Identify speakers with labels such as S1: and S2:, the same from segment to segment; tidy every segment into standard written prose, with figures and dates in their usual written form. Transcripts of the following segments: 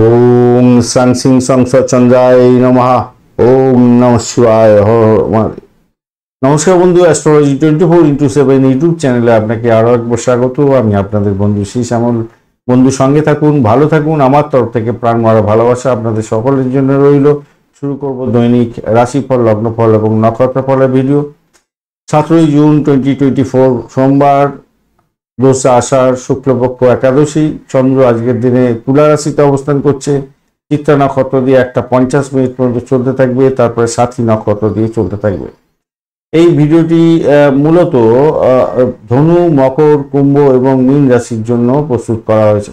S1: ওম শ্রাং সিং চন্দ্রায় নমঃ। ওম নমঃ শিবায়। নমস্কার বন্ধু, অ্যাস্ট্রোলজি 24x7 ইউটিউব চ্যানেলে আপনাকে আরো একবার স্বাগত। আমি আপনাদের বন্ধু শ্রী শ্যামল। বন্ধু সঙ্গে থাকুন, ভালো থাকুন। আমার তরফ থেকে প্রাণ মারা ভালোবাসা আপনাদের সকলের জন্য রইল। শুরু করব দৈনিক রাশিফল, লগ্নফল এবং নক্ষত্রফলের ভিডিও। 17 জুন 2024 সোমবার, 2 আষাঢ়, শুক্লপক্ষ একাদশী। চন্দ্র আজকের দিনে তুলা রাশিতে অবস্থান করছে। চিত্রা নক্ষত্র দিয়ে 1:50 পর্যন্ত চলতে থাকবে, তারপরে সাথী নক্ষত্র দিয়ে চলতে থাকবে। এই ভিডিওটি মূলত ধনু, মকর, কুম্ভ এবং মীন রাশির জন্য প্রস্তুত করা হয়েছে।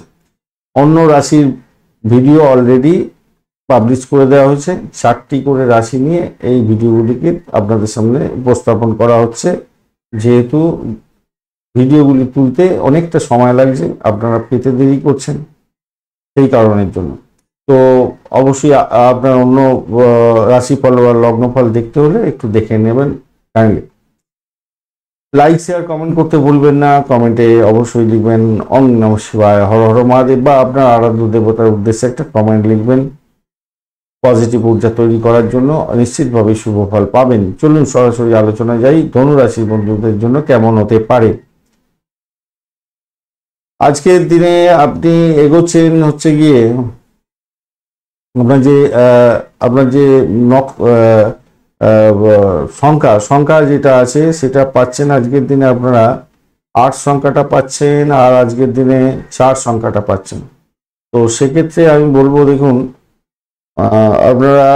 S1: অন্য রাশির ভিডিও অলরেডি পাবলিশ করে দেওয়া হয়েছে। 7টি করে রাশি নিয়ে এই ভিডিওগুলিকে আপনাদের সামনে উপস্থাপন করা হচ্ছে। যেহেতু ভিডিওগুলি তুলতে অনেকটা সময় লাগছে, আপনারা পেতে দেরি করছেন, সেই কারণের জন্য। তো অবশ্যই আপনার অন্য রাশিফল বা লগ্নফল দেখতে হলে একটু দেখে নেবেন কাইন্ডলি। লাইক, শেয়ার, কমেন্ট করতে ভুলবেন না। কমেন্টে অবশ্যই লিখবেন ওং নমঃ শিবায়, হর হর মহাদেব, বা আপনার আরাধ্য দেবতার উদ্দেশ্যে একটা কমেন্ট লিখবেন। পজিটিভ ঊর্জা তৈরি করার জন্য নিশ্চিতভাবে শুভ ফল পাবেন। চলুন সরাসরি আলোচনায় যাই। ধনু রাশির বন্ধুদের জন্য কেমন হতে পারে আজকের দিনে। আপনি এগোচ্ছেন হচ্ছে গিয়ে আপনার যে সংখ্যা যেটা আছে সেটা পাচ্ছেন আজকের দিনে। আপনারা 8 সংখ্যাটা পাচ্ছেন, আর আজকের দিনে 4 সংখ্যাটা পাচ্ছেন। তো সেক্ষেত্রে আমি বলবো, দেখুন, আপনারা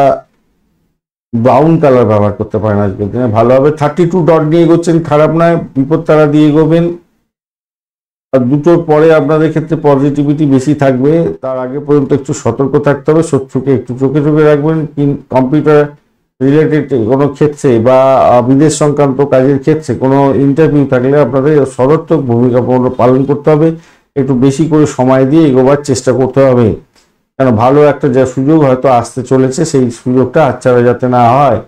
S1: ব্রাউন কালার ব্যবহার করতে পারেন আজকের দিনে, ভালো হবে। 32 ডট নিয়ে এগোচ্ছেন, খারাপ নয়। বিপদ তারা দিয়ে এগোবেন। আর দুটোর পরে আপনাদের ক্ষেত্রে পজিটিভিটি বেশি থাকবে। তার আগে পর্যন্ত একটু সতর্ক থাকতে হবে, শত্রুকে একটু চোখে চোখে রাখবেন। কম্পিউটার রিলেটেড কোনো ক্ষেত্রে বা বিদেশ সংক্রান্ত কাজের ক্ষেত্রে কোনো ইন্টারভিউ থাকলে আপনাদের সদর্থক ভূমিকা পালন করতে হবে। একটু বেশি করে সময় দিয়ে এগোবার চেষ্টা করতে হবে, কেন ভালো একটা যে সুযোগ হয়তো আসতে চলেছে, সেই সুযোগটা হাতছাড়া যাতে না হয়,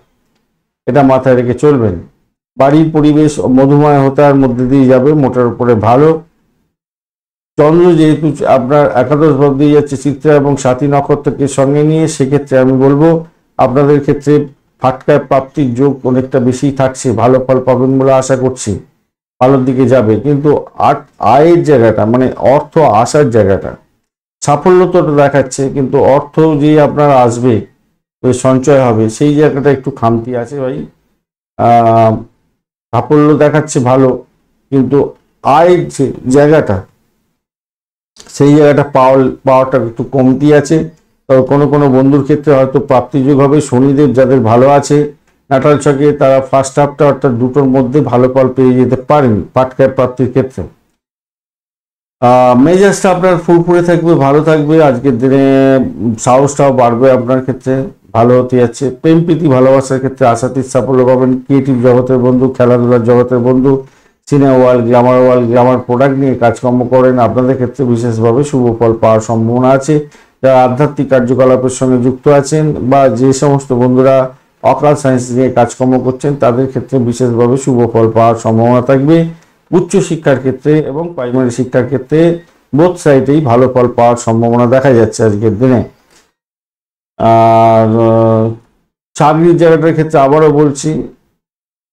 S1: এটা মাথায় রেখে চলবেন। বাড়ির পরিবেশ মধুময় হতার মধ্যে দিয়ে যাবে, মোটার উপরে ভালো। চন্দ্র যেহেতু আপনার একাদশ ভাব দিয়ে যাচ্ছে চিত্রা এবং সাথী নক্ষত্রকে সঙ্গে নিয়ে, সেক্ষেত্রে আমি বলবো আপনাদের ক্ষেত্রে ফাটকায় প্রাপ্তির যোগ অনেকটা বেশি থাকছে। ভালো ফল পাবেন বলে আশা করছি, ভালোর দিকে যাবে। কিন্তু আয়ের জায়গাটা, মানে অর্থ আসার জায়গাটা, সাফল্য তো দেখাচ্ছে, কিন্তু অর্থ যে আপনার আসবে, সঞ্চয় হবে, সেই জায়গাটা একটু খামতি আছে ভাই। সাফল্য দেখাচ্ছে ভালো, কিন্তু আয়ের যে জায়গাটা, সেই জায়গাটা পাওয়াটা একটু কমতি আছে। তবে কোনো বন্ধুর ক্ষেত্রে হয়তো প্রাপ্তিযোগ হবে। শনিদেব যাদের ভালো আছে নাটাল ছকে, তারা ফার্স্ট হাফটা অর্থাৎ দুটোর মধ্যে ভালো ফল পেয়ে যেতে পারেন পাটকায় প্রাপ্তির ক্ষেত্রে। মেজাজটা আপনার ফুরফুরে থাকবে, ভালো থাকবে। আজকের দিনে সাহসটাও বাড়বে আপনার ক্ষেত্রে, ভালো হতে যাচ্ছে। প্রেম প্রীতি ভালোবাসার ক্ষেত্রে আশাতীত সাফল্য পাবেন। ক্রিয়েটিভ জগতের বন্ধু, খেলাধুলার জগতের বন্ধু, সিনেমা ওয়ার্ল্ড, গ্লামার প্রোডাক্ট নিয়ে কাজকর্ম করেন, আপনাদের ক্ষেত্রে বিশেষভাবে শুভ ফল পাওয়ার সম্ভাবনা আছে। যারা আধ্যাত্মিক কার্যকলাপের সঙ্গে যুক্ত আছেন, বা যে সমস্ত বন্ধুরা অকাল সায়েন্স নিয়ে কাজকর্ম করছেন, তাদের ক্ষেত্রে বিশেষভাবে শুভ ফল পাওয়ার সম্ভাবনা থাকবে। উচ্চ শিক্ষার ক্ষেত্রে এবং প্রাইমারি শিক্ষার ক্ষেত্রে বোথ সাইডেই ভালো ফল পাওয়ার সম্ভাবনা দেখা যাচ্ছে আজকের দিনে। আর চাকরির জায়গাটার ক্ষেত্রে আবারও বলছি,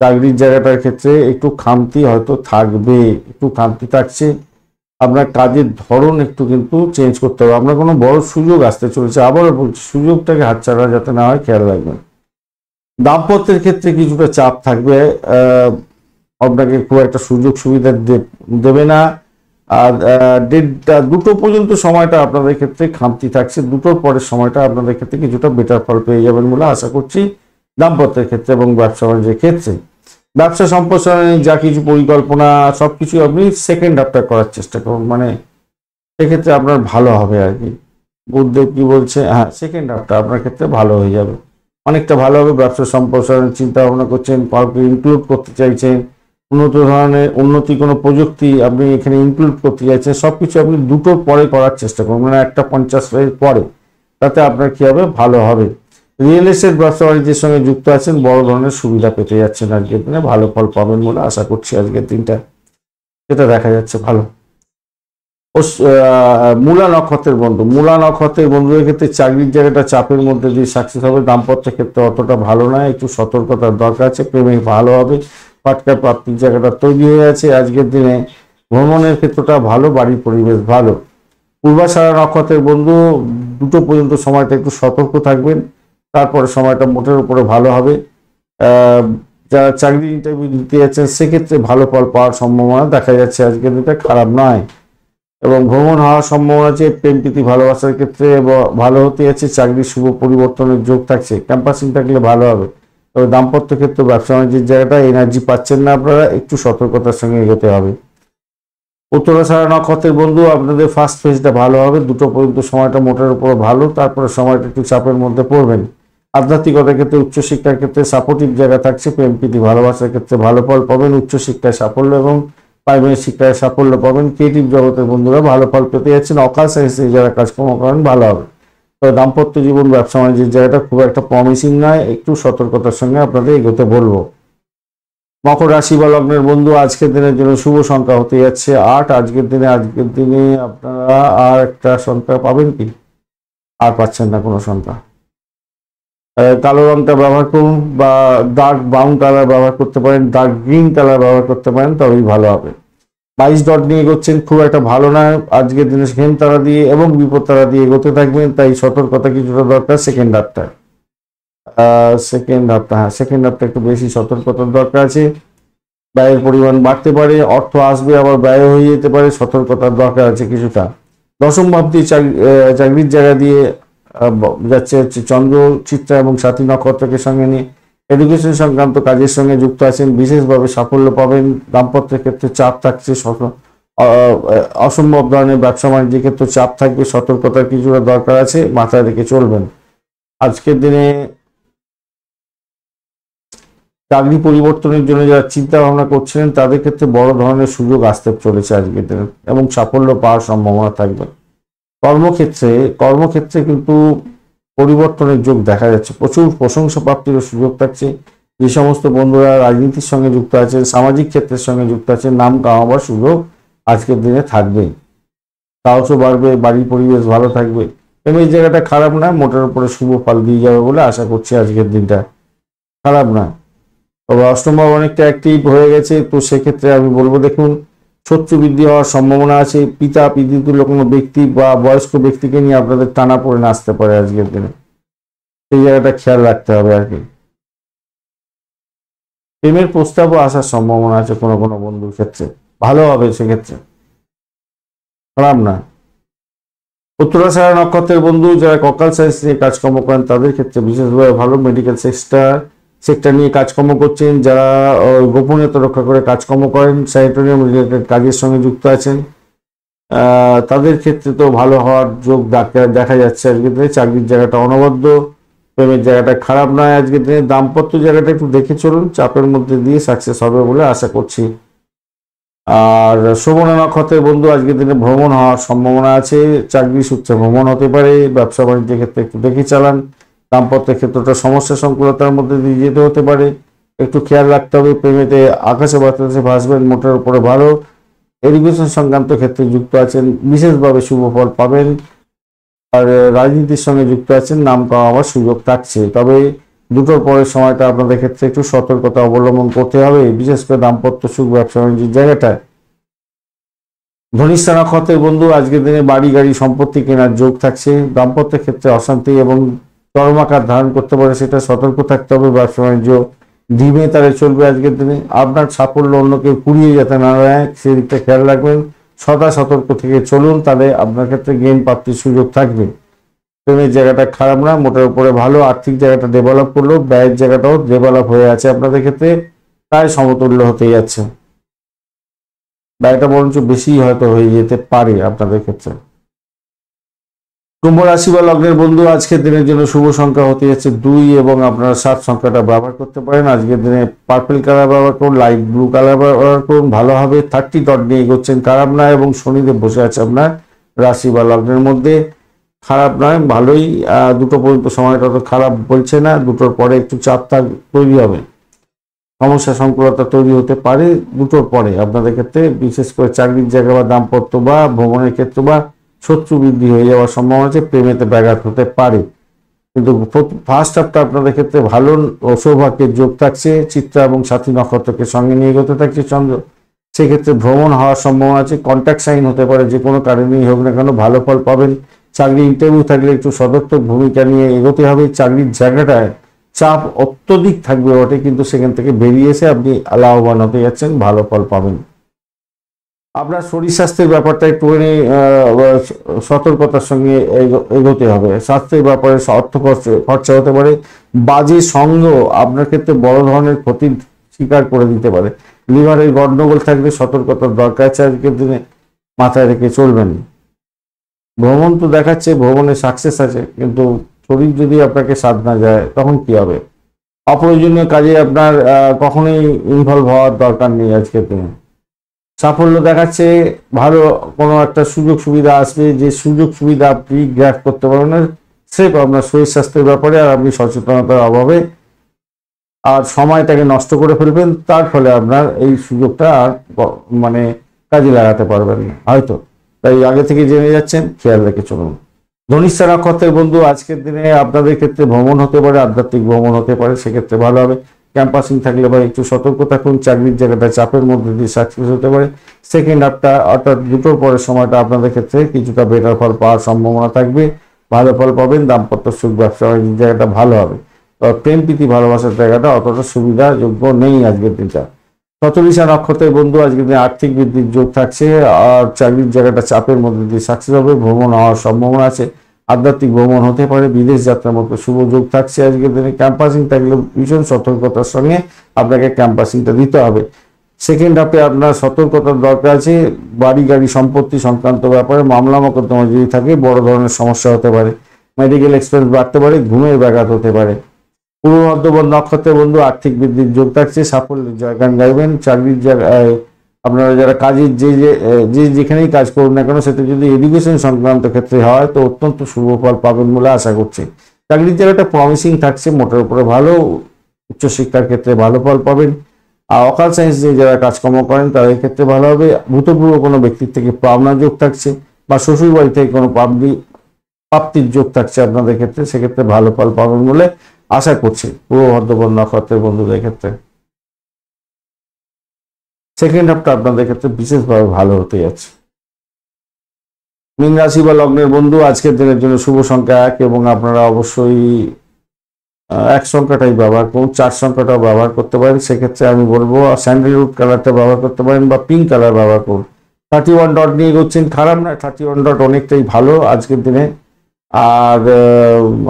S1: চাকরির জায়গাটার ক্ষেত্রে একটু খামতি হয়তো থাকবে, একটু খামতি থাকছে। আপনার কাজের ধরন একটু কিন্তু চেঞ্জ করতে হবে। আপনার কোনো বড় সুযোগ আসতে চলেছে, আবারও বলছি, সুযোগটাকে হাতছাড়া যাতে না হয় খেয়াল রাখবেন। দাম্পত্যের ক্ষেত্রে কিছুটা চাপ থাকবে, আপনাকে খুব একটা সুযোগ সুবিধা দেবে না। আর 2টো পর্যন্ত সময়টা আপনাদের ক্ষেত্রে খামতি থাকছে। 2টোর পরের সময়টা আপনাদের ক্ষেত্রে কিছুটা বেটার ফল পেয়ে যাবেন বলে আশা করছি দাম্পত্যের ক্ষেত্রে এবং ব্যবসা বাণিজ্যের ক্ষেত্রে। ব্যবসা সম্প্রসারণে যা কিছু পরিকল্পনা, সবকিছু আপনি সেকেন্ড হাফটা করার চেষ্টা করুন, মানে সেক্ষেত্রে আপনার ভালো হবে আর কি। বুধদেব কি বলছে, হ্যাঁ, সেকেন্ড হাফটা আপনার ক্ষেত্রে ভালো হয়ে যাবে, অনেকটা ভালো হবে। ব্যবসা সম্প্রসারণের চিন্তা ভাবনা করছেন, কাউকে ইনক্লুড করতে চাইছেন, উন্নত ধরনের উন্নতি কোনো প্রযুক্তি আপনি এখানে ইনক্লুড করতে চাইছেন, সবকিছু আপনি 2টোর পরে করার চেষ্টা করুন, মানে 1:50 পরে। তাতে আপনার কি হবে, ভালো হবে। রিয়েল এস্টেট ব্যবসা বাণিজ্যের সঙ্গে যুক্ত আছেন, বড় ধরনের সুবিধা পেতে যাচ্ছেন আজকের দিনে, ভালো ফল পাবেন বলে আশা করছি আজকের দিনটা, যেটা দেখা যাচ্ছে ভালো। মূলা নক্ষত্রের বন্ধু, মূলা নক্ষত্রের বন্ধুদের ক্ষেত্রে চাকরির জায়গাটা চাপের মধ্যে দিয়ে সাকসেস হবে। দাম্পত্য ক্ষেত্রে অতটা ভালো নয়, একটু সতর্কতার দরকার আছে। প্রেমে ভালো হবে, ফাটকা প্রাপ্তির জায়গাটা তৈরি হয়ে আছে আজকের দিনে। ভ্রমণের ক্ষেত্রটা ভালো, বাড়ির পরিবেশ ভালো। পূর্বাষাঢ়া নক্ষত্রের বন্ধু 2টো পর্যন্ত সময়টা একটু সতর্ক থাকবেন, তারপরে সময়টা মোটের উপরে ভালো হবে। যারা চাকরি ইন্টারভিউ দিতে যাচ্ছেন সেক্ষেত্রে ভালো ফল পাওয়ার সম্ভাবনা দেখা যাচ্ছে আজকের দিনটা, খারাপ নয়। এবং ভ্রমণ হওয়ার সম্ভাবনা আছে। প্রেম প্রীতি ভালোবাসার ক্ষেত্রে ভালো হতে যাচ্ছে। চাকরির শুভ পরিবর্তনের যোগ থাকছে, ক্যাম্পাসিং থাকলে ভালো হবে। তবে দাম্পত্য ক্ষেত্রে ব্যবসা বাণিজ্যের জায়গাটা এনার্জি পাচ্ছেন না আপনারা, একটু সতর্কতার সঙ্গে এগোতে হবে। উত্তরাষাঢ়া নক্ষত্রের বন্ধু আপনাদের ফার্স্ট ফেজটা ভালো হবে, 2টো পর্যন্ত সময়টা মোটের উপর ভালো, তারপরে সময়টা একটু চাপের মধ্যে পড়বেন। আধ্যাত্মিকতার ক্ষেত্রে উচ্চশিক্ষার ক্ষেত্রে সাপোর্টিভ জায়গা থাকছে। প্রেম প্রীতি ভালোবাসার ক্ষেত্রে ভালো ফল পাবেন, উচ্চশিক্ষায় সাফল্য এবং প্রাইমারি শিক্ষায় সাফল্য পাবেন। ক্রিয়েটিভ জগতের বন্ধুরা ভালো ফল পেতে যাচ্ছেন। অকাল সায়েন্সে যারা কাজকর্ম করেন ভালো হবে। তবে দাম্পত্য জীবন ব্যবসা বাণিজ্যের জায়গাটা খুব একটা প্রমিসিং নয়, একটু সতর্কতার সঙ্গে আপনাদের এগোতে বলবো। মকর রাশি বা লগ্নের বন্ধু আজকের দিনের জন্য শুভ সংখ্যা হতে যাচ্ছে 8। আজকের দিনে আপনারা আর একটা সংখ্যা পাবেন কি? আর পাচ্ছেন না কোনো সংখ্যা। কালো রংটা ব্যবহার করুন, বা ডার্ক ব্রাউন কালার ব্যবহার করতে পারেন, ডার্ক গ্রিন কালার ব্যবহার করতে পারেন, তবেই ভালো হবে। 22 ডট নিয়ে এগোচ্ছেন, খুব একটা ভালো নয় আজকের দিনে। হেম তারা দিয়ে এবং বিপদ তারা দিয়ে এগোতে থাকবেন, তাই সতর্কতা কিছুটা দরকার। সেকেন্ড হাফটা একটু বেশি সতর্কতার দরকার আছে। ব্যয়ের পরিমাণ বাড়তে পারে, অর্থ আসবে আবার ব্যয় হয়ে যেতে পারে, সতর্কতার দরকার আছে কিছুটা। দশম ভাবটি চাকরির জায়গা দিয়ে যাচ্ছে হচ্ছে চন্দ্র, চিত্রা এবং সাথী নক্ষত্রকে সঙ্গে নিয়ে। এডুকেশন সংক্রান্ত কাজের সঙ্গে যুক্ত আছেন, বিশেষভাবে সাফল্য পাবেন। দাম্পত্যের ক্ষেত্রে চাপ থাকছে, অসম্ভব ধরনের ব্যবসা বাণিজ্যের ক্ষেত্রে চাপ থাকবে, সতর্কতার কিছুটা দরকার আছে, মাথায় রেখে চলবেন। আজকের দিনে চাকরি পরিবর্তনের জন্য যারা চিন্তা ভাবনা করছিলেন তাদের ক্ষেত্রে বড় ধরনের সুযোগ আসতে চলেছে আজকের দিনে, এবং সাফল্য পাওয়ার সম্ভাবনা থাকবে। কর্মক্ষেত্রে কিন্তু পরিবর্তনের যোগ দেখা যাচ্ছে, প্রচুর প্রশংসা প্রাপ্তির সুযোগ থাকছে। যে সমস্ত বন্ধুরা রাজনীতির সঙ্গে যুক্ত আছেন, সামাজিক ক্ষেত্রের সঙ্গে যুক্ত আছেন, নাম কামাবার সুযোগ আজকের দিনে থাকবে। সাহসও বাড়বে, বাড়ির পরিবেশ ভালো থাকবে। এবং এই জায়গাটা খারাপ না, মোটের উপরে শুভ ফল দিয়ে যাবে বলে আশা করছি আজকের দিনটা, খারাপ না। তবে অষ্টম ভাব অনেকটা অ্যাক্টিভ হয়ে গেছে, তো সেক্ষেত্রে আমি বলবো দেখুন, শত্রু বৃদ্ধি হওয়ার সম্ভাবনা আছে। পিতৃতুল্য কোনো ব্যক্তি বা বয়স্ক ব্যক্তিকে নিয়ে আপনাদের টানা পড়ে আসতে পারে আজকের দিনে, সেই জায়গাটা খেয়াল রাখতে হবে আর কি। প্রেমের প্রস্তাবও আসার সম্ভাবনা আছে কোনো কোনো বন্ধুর ক্ষেত্রে, ভালো হবে সেক্ষেত্রে, খারাপ না। উত্তরাষাঢ়া নক্ষত্রের বন্ধু যারা ককাল সায়েন্স নিয়ে কাজকর্ম করেন তাদের ক্ষেত্রে বিশেষভাবে ভালো। মেডিকেল সেক্টর নিয়ে কাজকর্ম করছেন, যারা গোপনীয়তা রক্ষা করে কাজকর্ম করেন, স্যানিটোরিয়াম রিলেটেড কাজের সঙ্গে যুক্ত আছেন, তাদের ক্ষেত্রে তো ভালো হওয়ার যোগ দেখা যাচ্ছে আজকের দিনে। চাকরির জায়গাটা অনবদ্য, প্রেমের জায়গাটা খারাপ নয় আজকের দিনে। দাম্পত্য জায়গাটা একটু দেখে চলুন, চাপের মধ্যে দিয়ে সাকসেস হবে বলে আশা করছি। আর শ্রবণা নক্ষত্রের বন্ধু আজকের দিনে ভ্রমণ হওয়ার সম্ভাবনা আছে, চাকরি সূত্রে ভ্রমণ হতে পারে। ব্যবসা বাণিজ্যের ক্ষেত্রে একটু দেখে চালান। দাম্পত্যের ক্ষেত্রটা সমস্যা সংকুলতার মধ্যে দিয়ে যেতে হতে পারে, একটু খেয়াল রাখতে হবে। প্রেমেতে আকাশে বাতাসে ভাসবেন, মোটের উপরে ভালো। এডুকেশন সংক্রান্ত ক্ষেত্রে যুক্ত আছেন, বিশেষভাবে শুভ ফল পাবেন। আর রাজনীতির সঙ্গে যুক্ত আছেন, নাম কামাবার সুযোগ থাকছে। তবে 2টোর পরের সময়টা আপনাদের ক্ষেত্রে একটু সতর্কতা অবলম্বন করতে হবে, বিশেষ করে দাম্পত্য সুখ, ব্যবসা বাণিজ্যের জায়গাটায়। ধনিষ্ঠা নক্ষত্রের বন্ধু আজকের দিনে বাড়ি গাড়ি সম্পত্তি কেনার যোগ থাকছে। দাম্পত্যের ক্ষেত্রে অশান্তি এবং চরম আকার ধারণ করতে পারে, সেটা সতর্ক থাকতে হবে। ব্যবসা বাণিজ্য ধীমে তারে চলবে আজকের দিনে। আপনার সাফল্য অন্যকে কুড়িয়ে যাতে না দেয় সেদিকটা খেয়াল রাখবেন, সদা সতর্ক থেকে চলুন, তাহলে আপনার ক্ষেত্রে জ্ঞান প্রাপ্তির সুযোগ থাকবে। প্রেমের জায়গাটা খারাপ না, মোটের উপরে ভালো। আর্থিক জায়গাটা ডেভেলপ করলেও ব্যয়ের জায়গাটাও ডেভেলপ হয়ে আছে আপনাদের ক্ষেত্রে, প্রায় সমতুল্য হতে যাচ্ছে। ব্যয়টা বরঞ্চ বেশি হয়তো হয়ে যেতে পারে আপনাদের ক্ষেত্রে। কুম্ভ রাশি বা লগ্নের বন্ধু আজকের দিনের জন্য শুভ সংখ্যা হতে যাচ্ছে 2 এবং আপনারা 7 সংখ্যাটা ব্যবহার করতে পারেন। আজকের দিনে পার্পল কালার ব্যবহার করুন, লাইট ব্লু কালার ব্যবহার করুন, ভালো হবে। 30 ডট নিয়ে এগোচ্ছেন, খারাপ নয়। এবং শনিদেব বসে আছে আপনার রাশি বা লগ্নের মধ্যে, খারাপ নয়, ভালোই। 2টো পর্যন্ত সময়টা তো খারাপ বলছে না, 2টোর পরে একটু চাপ তৈরি হবে। সমস্যা সংকুলতা তৈরি হতে পারে দুটোর পরে আপনাদের ক্ষেত্রে, বিশেষ করে চাকরির জায়গা বা দাম্পত্য বা ভ্রমণের ক্ষেত্রে বা শত্রু বৃদ্ধি হয়ে যাওয়ার সম্ভাবনা আছে, প্রেমেতে ব্যাঘাত হতে পারে। কিন্তু ফার্স্ট হাফটা আপনাদের ক্ষেত্রে ভালো সৌভাগ্যের যোগ থাকছে, চিত্রা এবং সাথী নক্ষত্রকে সঙ্গে নিয়ে এগোতে থাকছে চন্দ্র। সেক্ষেত্রে ভ্রমণ হওয়ার সম্ভাবনা আছে, কন্ট্যাক্ট সাইন হতে পারে, যে কোনো কারণেই হোক না কেন ভালো ফল পাবেন। চাকরি ইন্টারভিউ থাকলে একটু সদর্থক ভূমিকা নিয়ে এগোতে হবে। চাকরির জায়গাটায় চাপ অত্যধিক থাকবে বটে, কিন্তু সেখান থেকে বেরিয়ে এসে আপনি লাভবান হতে যাচ্ছেন, ভালো ফল পাবেন। আপনার শরীর স্বাস্থ্যের ব্যাপারটা একটুখানি সতর্কতার সঙ্গে এগোতে হবে। স্বাস্থ্যের ব্যাপারে অর্থ খরচা হতে পারে, বাজে সঙ্গ আপনার ক্ষেত্রে বড় ধরনের ক্ষতির স্বীকার করে দিতে পারে। লিভারের গন্ডগোল থাকলে সতর্কতার দরকার আছে, আজকের দিনে মাথায় রেখে চলবেন। ভ্রমণ তো দেখাচ্ছে ভ্রমণে সাকসেস আছে, কিন্তু শরীর যদি আপনাকে সাথ না যায় তখন কি হবে। অপ্রয়োজনীয় কাজে আপনার কখনোই ইনভলভ হওয়ার দরকার নেই আজকের দিনে। সাফল্য দেখাচ্ছে, ভালো কোনো একটা সুযোগ সুবিধা আসবে, যে সুযোগ সুবিধা আপনি গ্র্যাব করতে পারবেন না, সেফ আপনার শরীর স্বাস্থ্যের ব্যাপারে আর আপনি সচেতনতার অভাবে আর সময়টাকে নষ্ট করে ফেলবেন, তার ফলে আপনার এই সুযোগটা আর মানে কাজে লাগাতে পারবেন না হয়তো। তাই আগে থেকে জেনে যাচ্ছেন, খেয়াল রেখে চলুন। ধনিষ্ঠা নক্ষত্রের বন্ধু, আজকের দিনে আপনাদের ক্ষেত্রে ভ্রমণ হতে পারে, আধ্যাত্মিক ভ্রমণ হতে পারে, সেক্ষেত্রে ভালো হবে। ক্যাম্পাসিং থাকলে বা একটু সতর্ক থাকুন, চাকরির জায়গাটা চাপের মধ্যে দিয়ে সাকসেস হতে পারে। সেকেন্ড হাফটা অর্থাৎ দুটোর পরের সময়টা আপনাদের ক্ষেত্রে কিছুটা বেটার ফল পাওয়ার সম্ভাবনা থাকবে, ভালো ফল পাবেন। দাম্পত্য সুখ, ব্যবসা বাণিজ্যের জায়গাটা ভালো হবে। প্রেম প্রীতি ভালোবাসার জায়গাটা অতটা সুবিধাযোগ্য নেই আজকের দিনটা। শতবিশা নক্ষত্রের বন্ধু, আজকের দিনে আর্থিক বৃদ্ধির যোগ থাকছে, আর চাকরির জায়গাটা চাপের মধ্যে দিয়ে সাকসেস হবে। ভ্রমণ হওয়ার সম্ভাবনা আছে, আধ্যাত্মিক ভ্রমণ হতে পারে, বিদেশ যাত্রার মতো শুভ যোগ থাকছে আজকের দিনে। ক্যাম্পাসিং থাকলে ভীষণ সতর্কতার সঙ্গে আপনাকে ক্যাম্পাসিংটা দিতে হবে। সেকেন্ড হাফে আপনার সতর্কতার দরকার আছে, বাড়ি গাড়ি সম্পত্তি সংক্রান্ত ব্যাপারে মামলা মোকদ্দমা যদি থাকে বড় ধরনের সমস্যা হতে পারে। মেডিকেল এক্সপেন্স বাড়তে পারে, ঘুমের ব্যাঘাত হতে পারে। পূর্ব মধ্যবর্তী নক্ষত্রের বন্ধু, আর্থিক বৃদ্ধির যোগ থাকছে, সাফল্যের জয়গান গাইবেন। চাকরির জায়গায় আপনারা যারা কাজের যেখানেই কাজ করুন না কেন, সেটা যদি এডুকেশন সংক্রান্ত ক্ষেত্রে হয় তো অত্যন্ত শুভ ফল পাবেন বলে আশা করছি। চাকরির জায়গাটা প্রমিসিং থাকছে, মোটের উপরে ভালো, উচ্চশিক্ষার ক্ষেত্রে ভালো ফল পাবেন। আর অকাল সায়েন্স নিয়ে যারা কাজকর্ম করেন তাদের ক্ষেত্রে ভালো হবে। ভূতপূর্ব কোনো ব্যক্তির থেকে পাওনা যোগ থাকছে, বা শ্বশুর বাড়ি থেকে কোনো প্রাপ্তির যোগ থাকছে আপনাদের ক্ষেত্রে, সেক্ষেত্রে ভালো ফল পাবেন বলে আশা করছি পূর্ব মধ্যবর্তী নক্ষত্রের বন্ধুদের ক্ষেত্রে। সেকেন্ড হাফটা আপনাদের ক্ষেত্রে বিশেষভাবে ভালো হতে যাচ্ছে। মীন রাশি বা লগ্নের বন্ধু, আজকের দিনের জন্য শুভ সংখ্যা 1, এবং আপনারা অবশ্যই 1 সংখ্যাটাই ব্যবহার করুন, 4 সংখ্যাটাও ব্যবহার করতে পারেন। সেক্ষেত্রে আমি বলবো স্যান্ডেলউড কালারটা ব্যবহার করতে পারেন, বা পিঙ্ক কালার ব্যবহার করুন। 31 ডট নিয়ে এগোচ্ছেন, খারাপ না, 31 ডট অনেকটাই ভালো আজকের দিনে। আর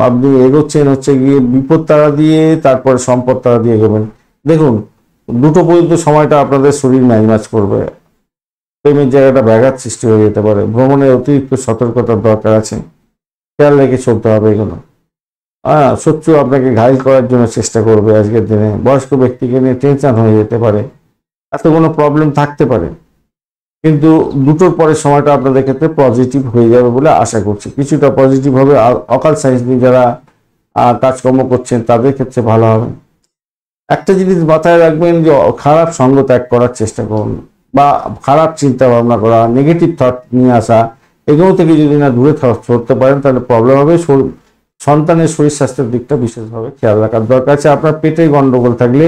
S1: আপনি এগোচ্ছেন হচ্ছে গিয়ে বিপদ তারা দিয়ে, তারপরে সম্পদ তারা দিয়ে এগোবেন। দেখুন, দুটো পর্যন্ত সময়টা আপনাদের শরীর ম্যাচ করবে, প্রেমের জায়গাটা ব্যাঘাত সৃষ্টি হয়ে যেতে পারে। ভ্রমণে অতিরিক্ত সতর্কতার দরকার আছে, খেয়াল রেখে চলতে হবে এগুলো। শত্রু আপনাকে ঘায়েল করার জন্য চেষ্টা করবে আজকের দিনে। বয়স্ক ব্যক্তিকে নিয়ে টেনশন হয়ে যেতে পারে, এত কোনো প্রবলেম থাকতে পারে, কিন্তু দুটোর পরের সময়টা আপনাদের ক্ষেত্রে পজিটিভ হয়ে যাবে বলে আশা করছি। কিছুটা পজিটিভ হবে। অকাল সায়েন্স নিয়ে যারা কাজকর্ম করছেন তাদের ক্ষেত্রে ভালো হবে। একটা জিনিস মাথায় রাখবেন, যে খারাপ সঙ্গ ত্যাগ করার চেষ্টা করুন, বা খারাপ চিন্তা ভাবনা করা, নেগেটিভ থট নিয়ে আসা, এগুলো থেকে যদি না দূরে সরতে পারেন তাহলে প্রবলেম হবে। সন্তানের শরীর স্বাস্থ্যের দিকটা বিশেষভাবে খেয়াল রাখার দরকার আছে। আপনার পেটে গন্ডগোল থাকলে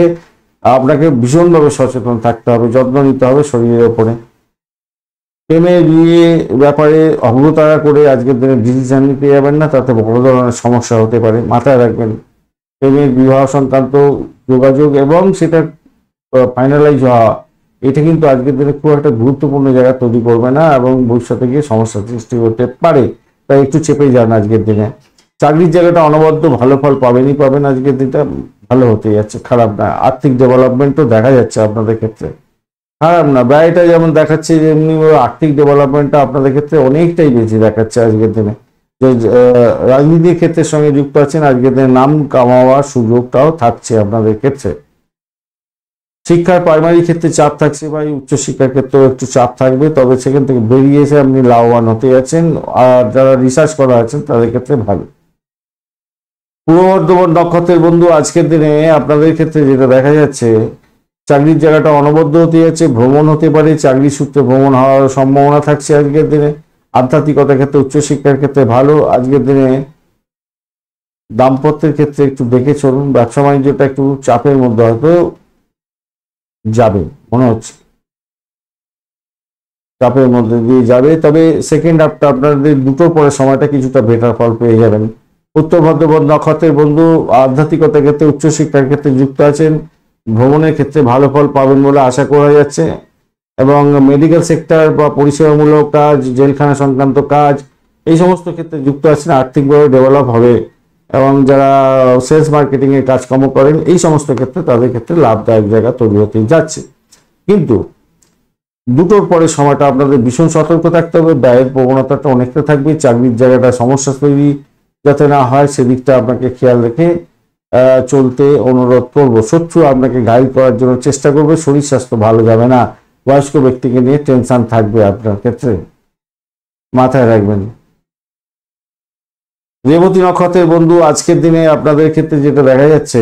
S1: আপনাকে ভীষণভাবে সচেতন থাকতে হবে, যত্ন নিতে হবে শরীরের ওপরে। প্রেমের বিয়ে ব্যাপারে অগ্রতারা করে আজকের দিনে ডিসিশন নিতে যাবেন না, তাতে বড় ধরনের সমস্যা হতে পারে, মাথায় রাখবেন। প্রেমের বিবাহ সংক্রান্ত যোগাযোগ এবং সেটা ফাইনালাইজ হওয়া, এটা কিন্তু আজকের দিনে খুব একটা গুরুত্বপূর্ণ জায়গা তৈরি করবে না, এবং ভবিষ্যতে গিয়ে সমস্যা সৃষ্টি হতে পারে, তাই একটু চেপে যান আজকের দিনে। চাকরির জায়গাটা অনবদ্য ভালো ফল পাবেন আজকের দিনটা ভালো হতে যাচ্ছে, খারাপ না। আর্থিক ডেভেলপমেন্টও দেখা যাচ্ছে আপনাদের ক্ষেত্রে, খারাপ না। ব্যয়টা যেমন দেখাচ্ছে, যেমনি আর্থিক ডেভেলপমেন্টটা আপনাদের ক্ষেত্রে অনেকটাই বেশি দেখাচ্ছে আজকের দিনে। যে রাজনীতির ক্ষেত্রের সঙ্গে যুক্ত আছেন, আজকের দিনে নাম কামাওয়ার সুযোগটাও থাকছে আপনাদের ক্ষেত্রে। শিক্ষার প্রাইমারি ক্ষেত্রে চাপ থাকছে, বা উচ্চশিক্ষার ক্ষেত্রেও একটু চাপ থাকবে, তবে সেখান থেকে বেরিয়ে এসে আপনি লাভবান হতে যাচ্ছেন। আর যারা রিসার্চ করা আছেন তাদের ক্ষেত্রে ভালো। পূর্ব বর্ধমান নক্ষত্রের বন্ধু, আজকের দিনে আপনাদের ক্ষেত্রে যেটা দেখা যাচ্ছে, চাকরির জায়গাটা অনবদ্য হতে যাচ্ছে, ভ্রমণ হতে পারে, চাকরি সূত্রে ভ্রমণ হওয়ার সম্ভাবনা থাকছে আজকের দিনে। আধ্যাত্মিকতার ক্ষেত্রে, উচ্চশিক্ষার ক্ষেত্রে ভালো আজকের দিনে। দাম্পত্যের ক্ষেত্রে একটু দেখে চলুন, ব্যবসা বাণিজ্যটা একটু চাপের মধ্যে হয়তো যাবে মনে হচ্ছে, চাপের মধ্যে দিয়ে যাবে। তবে সেকেন্ড হাফটা আপনাদের দুটোর পরে সময়টা কিছুটা বেটার ফল পেয়ে যাবেন। উত্তর ভাদ্রপদ নক্ষত্রের বন্ধু আধ্যাত্মিকতার ক্ষেত্রে, উচ্চশিক্ষার ক্ষেত্রে যুক্ত আছেন, ভ্রমণের ক্ষেত্রে ভালো ফল পাবেন বলে আশা করা যাচ্ছে। এবং মেডিকেল সেক্টর বা পরিষেবামূলক কাজ, জেলখানা সংক্রান্ত কাজ, এই সমস্ত ক্ষেত্রে যুক্ত আছেন, আর্থিকভাবে ডেভেলপ হবে। এবং যারা সেলস মার্কেটিং এর কাজকর্ম করেন এই সমস্ত ক্ষেত্রে তাদের ক্ষেত্রে লাভদায়ক জায়গা তৈরি হতে যাচ্ছে। কিন্তু দুটোর পরে সময়টা আপনাদের ভীষণ সতর্ক থাকতে হবে, ব্যয়ের প্রবণতাটা অনেকটা থাকবে, চাকরির জায়গাটা সমস্যা তৈরি যাতে না হয় সেদিকটা আপনাকে খেয়াল রেখে চলতে অনুরোধ করবো। শত্রু আপনাকে গাইড করার জন্য চেষ্টা করবে, শরীর স্বাস্থ্য ভালো যাবে না, বয়স্ক ব্যক্তিকে নিয়ে টেনশন থাকবে আপনার ক্ষেত্রে, মাথায় রাখবেন। রেবতী নক্ষত্রের বন্ধু আজকের দিনে আপনাদের ক্ষেত্রে যেটা দেখা যাচ্ছে,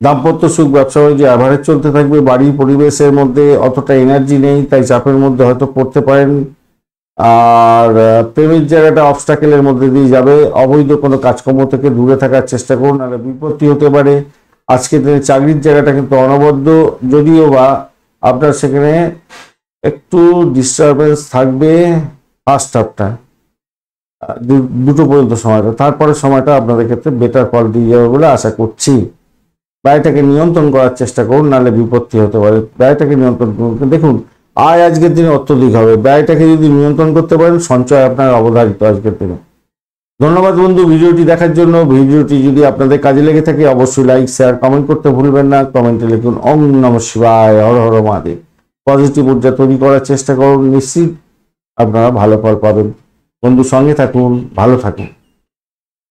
S1: দাম্পত্য সুখ, ব্যবসা বাণিজ্য অ্যাভারেজ চলতে থাকবে। বাড়ির পরিবেশের মধ্যে অতটা এনার্জি নেই, তাই চাপের মধ্যে হয়তো পড়তে পারেন। আর প্রেমের জায়গাটা অবস্টাকেলের মধ্যে দিয়ে যাবে। অবৈধ কোনো কাজকর্ম থেকে দূরে থাকার চেষ্টা করুন, নাহলে বিপত্তি হতে পারে। আজকের দিনে চাকরির জায়গাটা কিন্তু অনবদ্য, যদিও বা আপনার সেখানে একটু ডিস্টারবেন্স থাকবে ফার্স্ট হাফটা, দুটো পর্যন্ত সময়টা। তারপরে সময়টা আপনাদের ক্ষেত্রে বেটার ফল দিয়ে যাবে বলে আশা করছি। ব্যয়টাকে নিয়ন্ত্রণ করার চেষ্টা করুন, নাহলে বিপত্তি হতে পারে। ব্যয়টাকে নিয়ন্ত্রণ করুন। দেখুন আয় আজকের দিনে অত্যধিক হবে, ব্যয়টাকে যদি নিয়ন্ত্রণ করতে পারেন সঞ্চয় আপনার অবধারিত আজকের দিনে। ধন্যবাদ বন্ধু ভিডিওটি দেখার জন্য। ভিডিওটি যদি আপনাদের কাজে লেগে থাকে অবশ্যই লাইক, শেয়ার, কমেন্ট করতে ভুলবেন না। কমেন্টে লিখুন ওম নমঃ শিবায়, হর হর মহাদেব। পজিটিভ ঊর্জা তৈরি করার চেষ্টা করুন, নিশ্চিত আপনারা ভালো ফল পাবেন। বন্ধু সঙ্গে থাকুন, ভালো থাকুন।